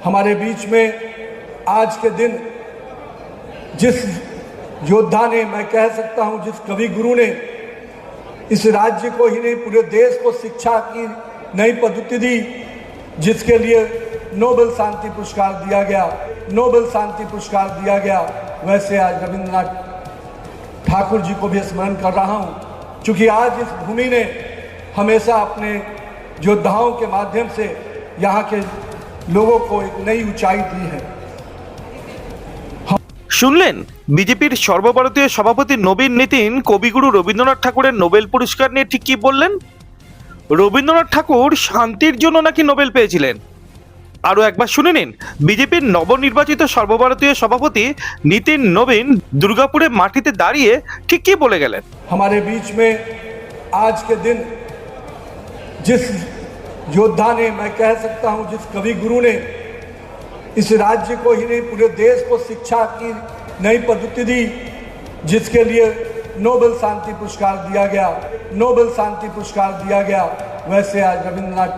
हमारे बीच में आज के दिन जिस योद्धा ने, मैं कह सकता हूं जिस कवि गुरु ने इस राज्य को ही नहीं पूरे देश को शिक्षा की नई पद्धति दी, जिसके लिए नोबेल शांति पुरस्कार दिया गया, नोबेल शांति पुरस्कार दिया गया, वैसे आज रविंद्रनाथ ठाकुर जी को भी स्मरण कर रहा हूं, क्योंकि आज इस भूमि ने हमेशा अपने योद्धाओं के माध्यम से यहाँ के लोगों को एक नई ऊंचाई दी है। শুনলেন বিজেপির সর্বভারতীয় সভাপতি নবীন নীতিন কবিগুরু রবীন্দ্রনাথ ঠাকুরের নোবেল পুরস্কার নিয়ে ঠিক কি বললেন। রবীন্দ্রনাথ ঠাকুর শান্তির জন্য নাকি নোবেল পেয়েছিলেন। আরও একবার শুনে নিন বিজেপির নবনির্বাচিত সর্বভারতীয় সভাপতি নীতিন নবীন দুর্গাপুরে মাটিতে দাঁড়িয়ে ঠিক কি বলে গেলেন। हमारे बीच में आज के दिन जिस योद्धा ने, मैं कह सकता हूं जिस कवि गुरु ने इस राज्य को ही नहीं पूरे देश को शिक्षा की नई पद्धति दी, जिसके लिए नोबेल शांति पुरस्कार दिया गया, नोबेल शांति पुरस्कार दिया गया, वैसे आज रविंद्रनाथ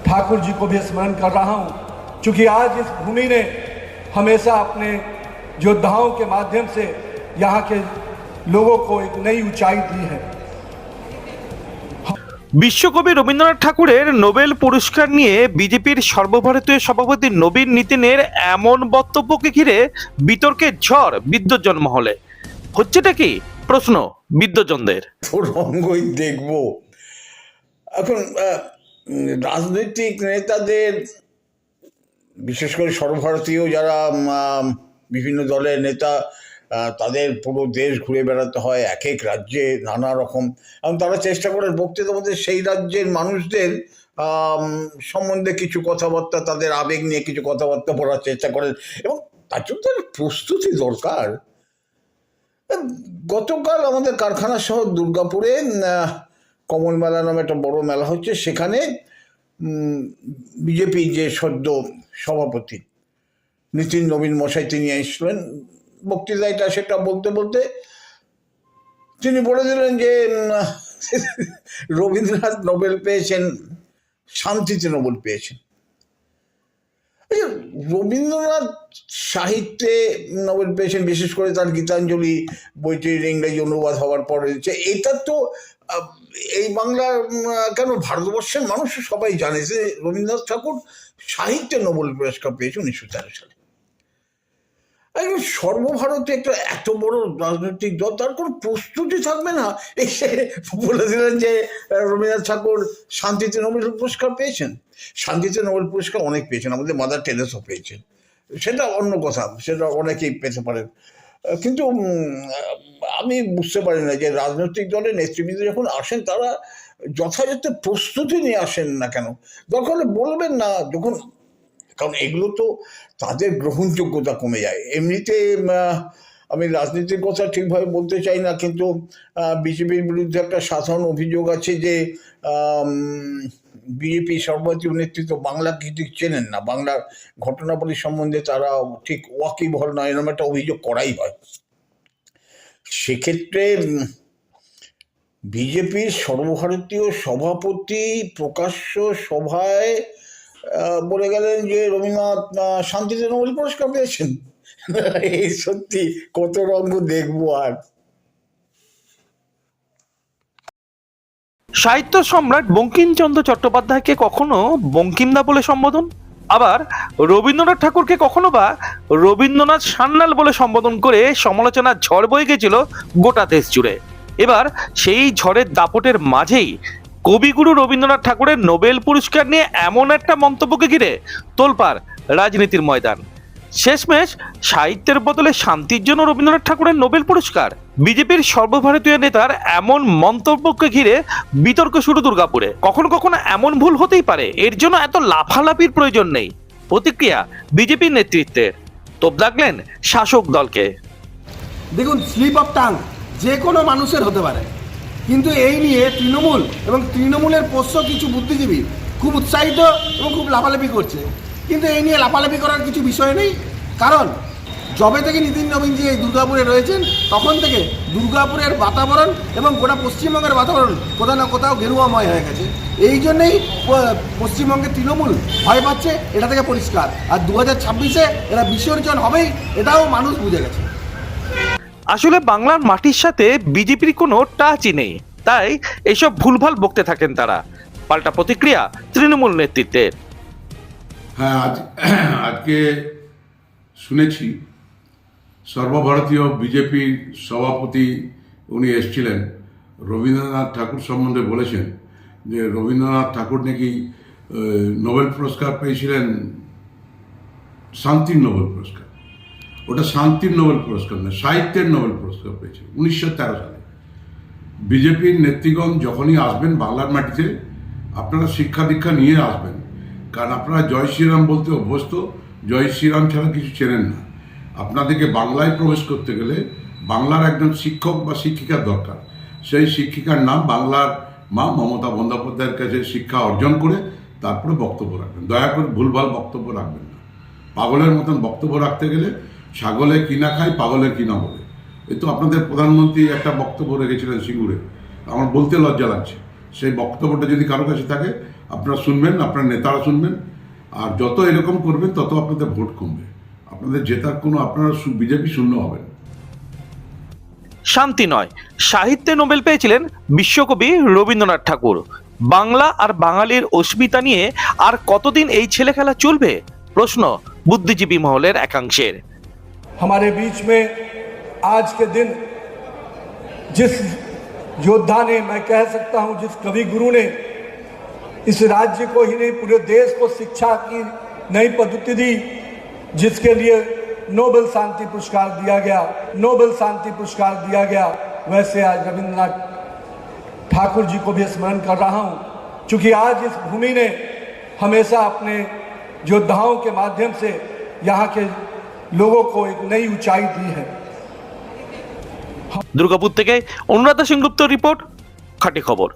ठाकुर जी को भी स्मरण कर रहा हूं, क्योंकि आज इस भूमि ने हमेशा अपने योद्धाओं के माध्यम से यहाँ के लोगों को एक नई ऊंचाई दी है। বিশ্বকবি রবীন্দ্রনাথ ঠাকুরের নোবেল পুরস্কার নিয়ে বিজেপির সর্বভারতীয় সভাপতি নবীন নীতিনের এমন বক্তব্যকে ঘিরে বিতর্কের ঝড় বিদ্বজ্জন মহলে। হচ্ছেটা কি প্রশ্ন বিদ্বজ্জনদের। রঙ্গই দেখব এখন রাজনৈতিক নেতাদের, বিশেষ করে সর্বভারতীয় যারা বিভিন্ন দলের নেতা, তাদের পুরো দেশ ঘুরে বেড়াতে হয়, এক এক রাজ্যে নানা রকম, এবং তারা চেষ্টা করেন বক্তৃতার মধ্যে সেই রাজ্যের মানুষদের সম্বন্ধে কিছু কথাবার্তা, তাদের আবেগ নিয়ে কিছু কথাবার্তা বলার চেষ্টা করেন, এবং তার জন্য তার প্রস্তুতি দরকার। গতকাল আমাদের কারখানা শহর দুর্গাপুরে কমল মেলা নামে একটা বড় মেলা হচ্ছে, সেখানে বিজেপি যে সদ্য সভাপতি নীতিন নবীন মশাই তিনি এসেছিলেন। বক্তৃতাটা সেটা বলতে বলতে তিনি বলে দিলেন যে রবীন্দ্রনাথ নোবেল পেয়েছেন, শান্তিতে নোবেল পেয়েছেন। রবীন্দ্রনাথ সাহিত্যে নোবেল পেয়েছেন, বিশেষ করে তার গীতাঞ্জলি বইটির ইংরেজি অনুবাদ হওয়ার পর রয়েছে। এটা তো এই বাংলার কেন ভারতবর্ষের মানুষ সবাই জানে যে রবীন্দ্রনাথ ঠাকুর সাহিত্যে নোবেল পুরস্কার পেয়েছেন 1913 সালে। একদম সর্বভারতীয় একটা এত বড় রাজনৈতিক দল, তার কোনো প্রস্তুতি থাকবে না, এসে বলে দিলেন যে রবীন্দ্রনাথ ঠাকুর শান্তিতে নোবেল পুরস্কার পেয়েছেন। শান্তিতে নোবেল পুরস্কার অনেক পেয়েছেন, আমাদের মাদার টেরেসা পেয়েছেন, সেটা অন্য কথা, সেটা অনেকেই পেতে পারেন। কিন্তু আমি বুঝতে পারি না যে রাজনৈতিক দলের নেতৃবৃন্দ যখন আসেন তারা যথাযথ প্রস্তুতি নিয়ে আসেন না কেন। দরকার হলে বলবেন না, যখন, কারণ এগুলো তো তাদের গ্রহণযোগ্যতা কমে যায়। এমনিতে আমি রাজনীতির কথা ঠিকভাবে বলতে চাই না, কিন্তু বিজেপির বিরুদ্ধে একটা সাধারণ অভিযোগ আছে যে বিজেপি সর্বভারতীয় নেতৃত্ব বাংলা ঠিক চেনেন না, বাংলার ঘটনাবলী সম্বন্ধে তারা ঠিক ওয়াকিবহল নয়, এরকম একটা অভিযোগ করাই হয়। সেক্ষেত্রে বিজেপির সর্বভারতীয় সভাপতি প্রকাশ্য সভায় বলে গেলেন যে রবীন্দ্রনাথ শান্তিতে নোবেল পুরস্কার পেয়েছেন। এই সত্যি কত রঙ্গ দেখবো। আর সাহিত্য সম্রাট বঙ্কিমচন্দ্র চট্টোপাধ্যায়কে কখনো বঙ্কিমদা বলে সম্বোধন, আবার রবীন্দ্রনাথ ঠাকুরকে কখনো বা রবীন্দ্রনাথ সান্যাল বলে সম্বোধন করে সমালোচনার ঝড় বয়ে গেছিল গোটা দেশ জুড়ে। এবার সেই ঝড়ের দাপটের মাঝেই কবিগুরু রবীন্দ্রনাথ ঠাকুরের নোবেল পুরস্কার নিয়ে এমন একটা মন্তব্যকে ঘিরে তোলপাড় রাজনীতির ময়দান। শেষমেশ সাহিত্যের বদলে শান্তির জন্য রবীন্দ্রনাথ ঠাকুরের নোবেল পুরস্কার। বিজেপির সর্বভারতীয় নেতার এমন মন্তব্যকে ঘিরে বিতর্ক শুরু দুর্গাপুরে। কখনো কখনো এমন ভুল হতেই পারে, এর জন্য এত লাফালাফির প্রয়োজন নেই। প্রতিক্রিয়া বিজেপির নেতৃত্বের, তোপ দাগলেন শাসক দলকে। দেখুন, স্লিপ অফ টাং যে কোনো মানুষের হতে পারে, কিন্তু এই নিয়ে তৃণমূল এবং তৃণমূলের পোষ্য কিছু বুদ্ধিজীবী খুব উৎসাহিত এবং খুব লাফালাফি করছে। কিন্তু এই নিয়ে লাফালাফি করার কিছু বিষয় নেই, কারণ যবে থেকে নীতিন নবীনজি এই দুর্গাপুরে রয়েছেন তখন থেকে দুর্গাপুরের বাতাবরণ এবং গোটা পশ্চিমবঙ্গের বাতাবরণ কোথাও না কোথাও গেরুয়াময় হয়ে গেছে। এই জন্যেই পশ্চিমবঙ্গের তৃণমূল ভয় পাচ্ছে, এটা থেকে পরিষ্কার। আর 2026-এ এরা বিসর্জন হবেই, এটাও মানুষ বুঝে গেছে। আসলে বাংলার মাটির সাথে বিজেপির কোনো টাচই নেই, তাই এসব ভুলভাল বকতে থাকেন তারা। পাল্টা প্রতিক্রিয়া তৃণমূল নেতৃত্বের। হ্যাঁ, আজকে শুনেছি সর্বভারতীয় বিজেপির সভাপতি উনি এসেছিলেন, রবীন্দ্রনাথ ঠাকুর সম্বন্ধে বলেছেন যে রবীন্দ্রনাথ ঠাকুর নাকি নোবেল পুরস্কার পেয়েছিলেন, শান্তির নোবেল পুরস্কার। ওটা শান্তির নোবেল পুরস্কার না, সাহিত্যের নোবেল পুরস্কার পেয়েছে 1913 সালে। বিজেপির নেতৃগণ যখনই আসবেন বাংলার মাটিতে, আপনারা শিক্ষা দীক্ষা নিয়ে আসবেন, কারণ আপনারা জয় শ্রীরাম বলতে অভ্যস্ত, জয় শ্রীরাম ছাড়া কিছু চেনেন না। আপনাদেরকে বাংলায় প্রবেশ করতে গেলে বাংলার একজন শিক্ষক বা শিক্ষিকার দরকার। সেই শিক্ষিকার নাম বাংলার মা মমতা বন্দ্যোপাধ্যায়ের কাছে শিক্ষা অর্জন করে তারপরে বক্তব্য রাখবেন। দয়া করে ভুলভাল বক্তব্য রাখবেন না। পাগলের মতন বক্তব্য রাখতে গেলে ছাগলে কিনা খায়, পাগলের কিনা বলে। এই তো আপনাদের প্রধানমন্ত্রী একটা বক্তব্য রেখেছিলেন সিঙ্গুরে, আমার বলতে লজ্জা লাগছে। সেই বক্তব্যটা যদি কারো কাছে থাকে আপনারা শুনবেন, আপনার নেতারা শুনবেন, আর যত এরকম করবেন তত আপনাদের ভোট কমবে, আপনাদের জেতার কোনো, আপনারা বিজেপি শূন্য হবেন। শান্তি নয়, সাহিত্যে নোবেল পেয়েছিলেন বিশ্বকবি রবীন্দ্রনাথ ঠাকুর। বাংলা আর বাঙালির অস্মিতা নিয়ে আর কতদিন এই ছেলে খেলা চলবে, প্রশ্ন বুদ্ধিজীবী মহলের একাংশের। हमारे बीच में आज के दिन जिस योद्धा ने, मैं कह सकता हूं जिस कवि गुरु ने इस राज्य को ही नहीं पूरे देश को शिक्षा की नई पद्धति दी, जिसके लिए नोबेल शांति पुरस्कार दिया गया, नोबेल शांति पुरस्कार दिया गया, वैसे आज रविंद्रनाथ ठाकुर जी को भी स्मरण कर रहा हूं, क्योंकि आज इस भूमि ने हमेशा अपने योद्धाओं के माध्यम से यहाँ के लोगों को एक नई ऊंचाई दी है। দুর্গাপুর থেকে অনুরাধা সেনগুপ্ত রিপোর্ট, খাঁটি খবর।